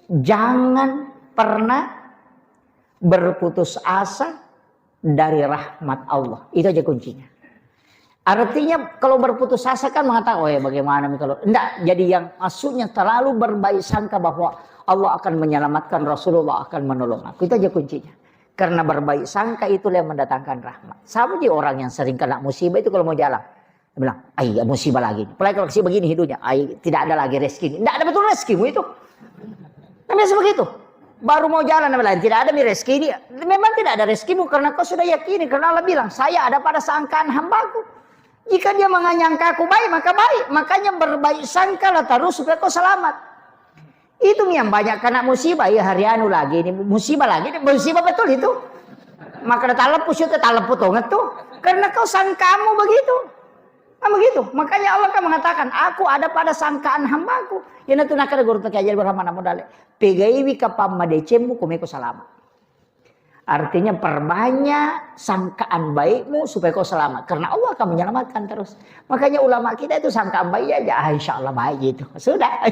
Jangan pernah berputus asa dari rahmat Allah. Itu aja kuncinya. Artinya kalau berputus asa kan mengatakan, oh ya bagaimana kalau enggak, jadi yang maksudnya terlalu berbaik sangka bahwa Allah akan menyelamatkan, Rasulullah akan menolong aku. Itu aja kuncinya. Karena berbaik sangka itulah yang mendatangkan rahmat. Sama aja orang yang sering kena musibah itu kalau mau jalan, dia bilang, "Ai, musibah lagi." Apalagi kalau musibah begini hidupnya, "Ai, tidak ada lagi rezeki." Enggak ada betul rezekimu itu. Nah, biasa begitu. Baru mau jalan lain tidak ada rezeki ini. Memang tidak ada rezekimu karena kau sudah yakini, karena Allah bilang, "Saya ada pada sangkaan hambaku." Jika dia menyangka aku baik, maka baik. Makanya berbaik sangkalah terus supaya kau selamat. Itu yang banyak kena musibah ya, hari anu lagi ini musibah lagi, ini musibah betul itu. Maka tak lepas itu tak lepas tuh. Karena kau sangkamu begitu. Nah, begitu. Makanya Allah kan mengatakan, aku ada pada sangkaan hambaku. Ya nanti nak ada guru tak ajar berhamana modal. Pegaiwi kapamma decemu kumeko selamat. Artinya perbanyak sangkaan baikmu supaya kau selamat. Karena Allah akan menyelamatkan terus. Makanya ulama kita itu sangkaan baik aja. Insya Allah baik gitu. Sudah.